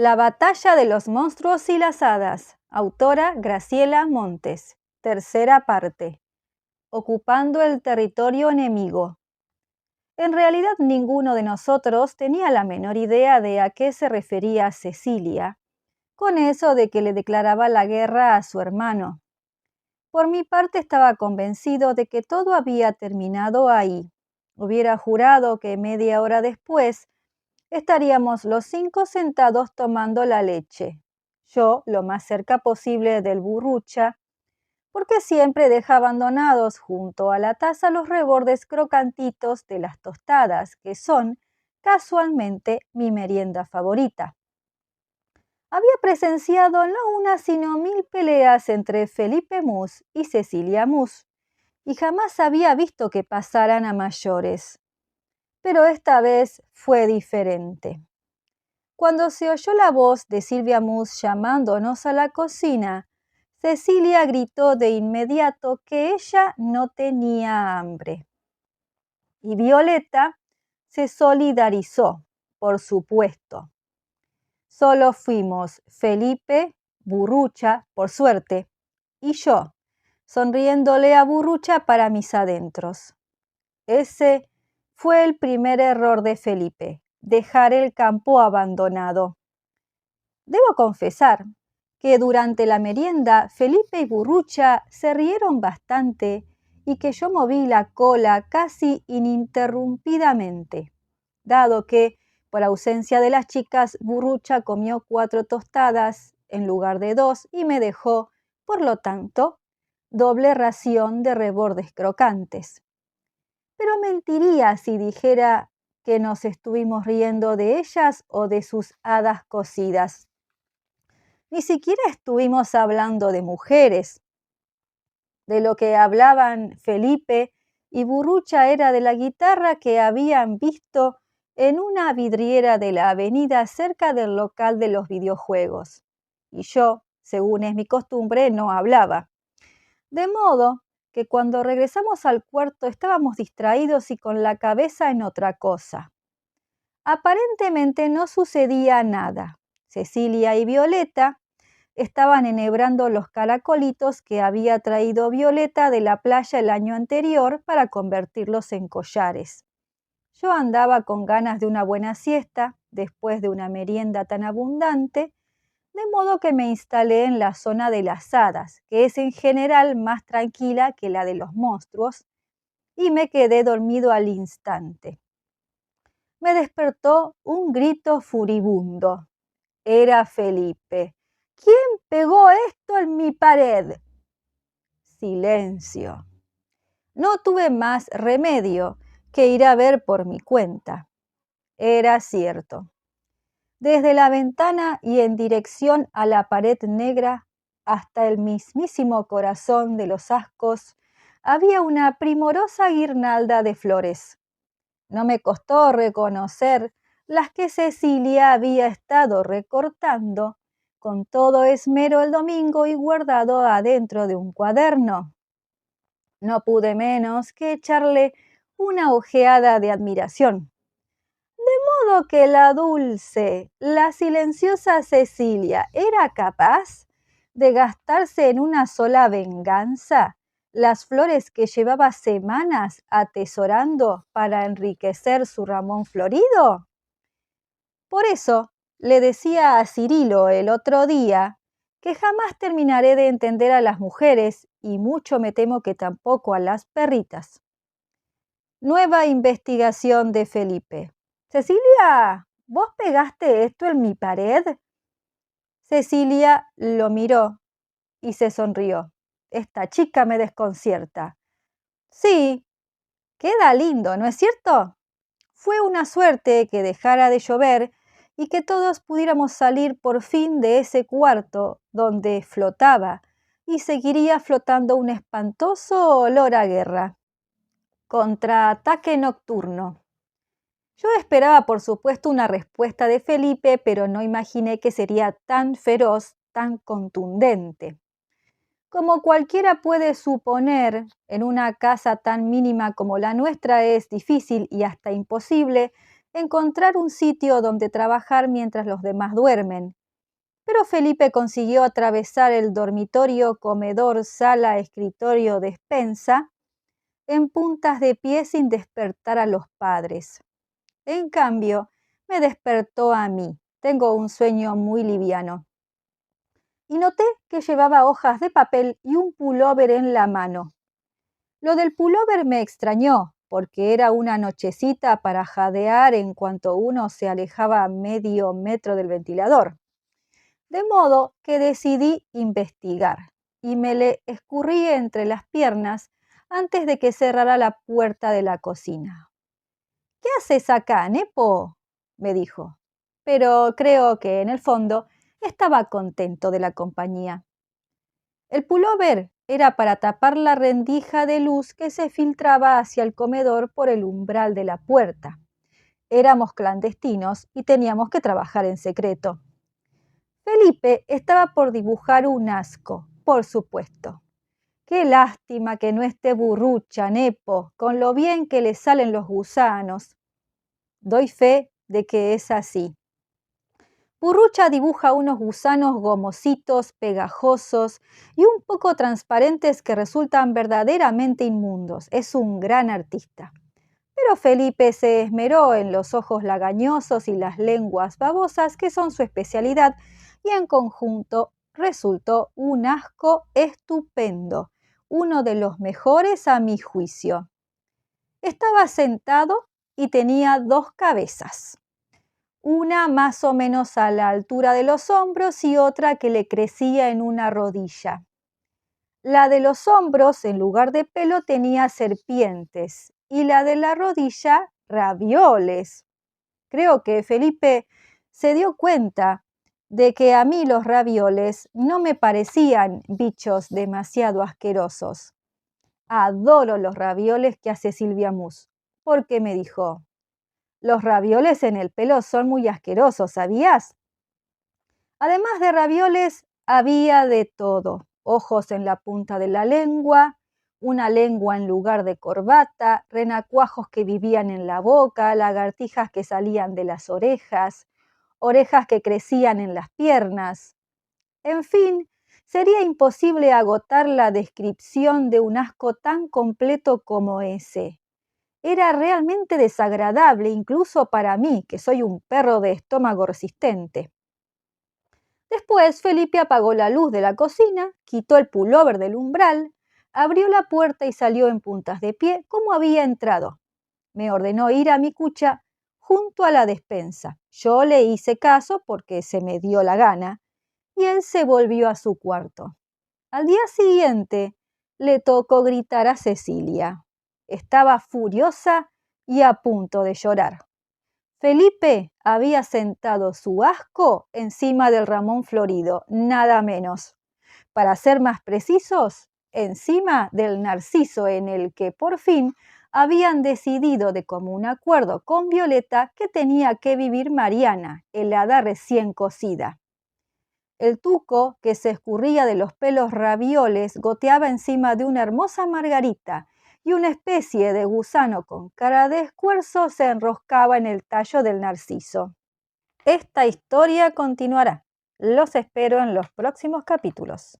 La batalla de los monstruos y las hadas. Autora Graciela Montes. Tercera parte. Ocupando el territorio enemigo. En realidad ninguno de nosotros tenía la menor idea de a qué se refería Cecilia, con eso de que le declaraba la guerra a su hermano. Por mi parte estaba convencido de que todo había terminado ahí. Hubiera jurado que media hora después estaríamos los 5 sentados tomando la leche. Yo lo más cerca posible del burrucha, porque siempre deja abandonados junto a la taza los rebordes crocantitos de las tostadas, que son, casualmente, mi merienda favorita. Había presenciado no una sino 1000 peleas entre Felipe Mus y Cecilia Mus, y jamás había visto que pasaran a mayores. Pero esta vez fue diferente. Cuando se oyó la voz de Silvia Mus llamándonos a la cocina, Cecilia gritó de inmediato que ella no tenía hambre. Y Violeta se solidarizó, por supuesto. Solo fuimos Felipe, Burrucha, por suerte, y yo, sonriéndole a Burrucha para mis adentros. Ese fue el primer error de Felipe, dejar el campo abandonado. Debo confesar que durante la merienda Felipe y Burrucha se rieron bastante y que yo moví la cola casi ininterrumpidamente, dado que, por ausencia de las chicas, Burrucha comió 4 tostadas en lugar de 2 y me dejó, por lo tanto, doble ración de rebordes crocantes. Pero mentiría si dijera que nos estuvimos riendo de ellas o de sus hadas cocidas. Ni siquiera estuvimos hablando de mujeres. De lo que hablaban Felipe y Burrucha era de la guitarra que habían visto en una vidriera de la avenida cerca del local de los videojuegos. Y yo, según es mi costumbre, no hablaba. De modo que cuando regresamos al cuarto estábamos distraídos y con la cabeza en otra cosa. Aparentemente no sucedía nada. Cecilia y Violeta estaban enhebrando los caracolitos que había traído Violeta de la playa el año anterior para convertirlos en collares. Yo andaba con ganas de una buena siesta después de una merienda tan abundante, de modo que me instalé en la zona de las hadas, que es en general más tranquila que la de los monstruos, y me quedé dormido al instante. Me despertó un grito furibundo. Era Felipe. ¿Quién pegó esto en mi pared? Silencio. No tuve más remedio que ir a ver por mi cuenta. Era cierto. Desde la ventana y en dirección a la pared negra hasta el mismísimo corazón de los ascos había una primorosa guirnalda de flores. No me costó reconocer las que Cecilia había estado recortando con todo esmero el domingo y guardado adentro de un cuaderno. No pude menos que echarle una ojeada de admiración. De modo que la dulce, la silenciosa Cecilia era capaz de gastarse en una sola venganza las flores que llevaba semanas atesorando para enriquecer su ramón florido. Por eso le decía a Cirilo el otro día que jamás terminaré de entender a las mujeres y mucho me temo que tampoco a las perritas. Nueva investigación de Felipe. Cecilia, ¿vos pegaste esto en mi pared? Cecilia lo miró y se sonrió. Esta chica me desconcierta. Sí, queda lindo, ¿no es cierto? Fue una suerte que dejara de llover y que todos pudiéramos salir por fin de ese cuarto donde flotaba y seguiría flotando un espantoso olor a guerra. Contraataque nocturno. Yo esperaba, por supuesto, una respuesta de Felipe, pero no imaginé que sería tan feroz, tan contundente. Como cualquiera puede suponer, en una casa tan mínima como la nuestra es difícil y hasta imposible encontrar un sitio donde trabajar mientras los demás duermen. Pero Felipe consiguió atravesar el dormitorio, comedor, sala, escritorio, despensa, en puntas de pie sin despertar a los padres. En cambio, me despertó a mí. Tengo un sueño muy liviano. Y noté que llevaba hojas de papel y un pullover en la mano. Lo del pullover me extrañó, porque era una nochecita para jadear en cuanto uno se alejaba a medio metro del ventilador. De modo que decidí investigar y me le escurrí entre las piernas antes de que cerrara la puerta de la cocina. ¿Qué haces acá, Nepo?, me dijo, pero creo que en el fondo estaba contento de la compañía. El pullover era para tapar la rendija de luz que se filtraba hacia el comedor por el umbral de la puerta. Éramos clandestinos y teníamos que trabajar en secreto. Felipe estaba por dibujar un asco, por supuesto. Qué lástima que no esté Burrucha, Nepo, con lo bien que le salen los gusanos. Doy fe de que es así. Burrucha dibuja unos gusanos gomositos, pegajosos y un poco transparentes que resultan verdaderamente inmundos. Es un gran artista. Pero Felipe se esmeró en los ojos lagañosos y las lenguas babosas, que son su especialidad, y en conjunto resultó un asco estupendo, uno de los mejores a mi juicio. Estaba sentado y tenía dos cabezas, una más o menos a la altura de los hombros y otra que le crecía en una rodilla. La de los hombros, en lugar de pelo, tenía serpientes y la de la rodilla, ravioles. Creo que Felipe se dio cuenta de que a mí los ravioles no me parecían bichos demasiado asquerosos. Adoro los ravioles que hace Silvia Mus, porque me dijo: los ravioles en el pelo son muy asquerosos, ¿sabías? Además de ravioles, había de todo: ojos en la punta de la lengua, una lengua en lugar de corbata, renacuajos que vivían en la boca, lagartijas que salían de las orejas, orejas que crecían en las piernas. En fin, sería imposible agotar la descripción de un asco tan completo como ese. Era realmente desagradable, incluso para mí, que soy un perro de estómago resistente. Después Felipe apagó la luz de la cocina, quitó el pullover del umbral, abrió la puerta y salió en puntas de pie como había entrado. Me ordenó ir a mi cucha junto a la despensa. Yo le hice caso porque se me dio la gana y él se volvió a su cuarto. Al día siguiente le tocó gritar a Cecilia. Estaba furiosa y a punto de llorar. Felipe había sentado su asco encima del ramón florido, nada menos. Para ser más precisos, encima del narciso en el que por fin habían decidido de común acuerdo con Violeta que tenía que vivir Mariana, el hada recién cocida. El tuco que se escurría de los pelos ravioles goteaba encima de una hermosa margarita y una especie de gusano con cara de escuerzo se enroscaba en el tallo del narciso. Esta historia continuará. Los espero en los próximos capítulos.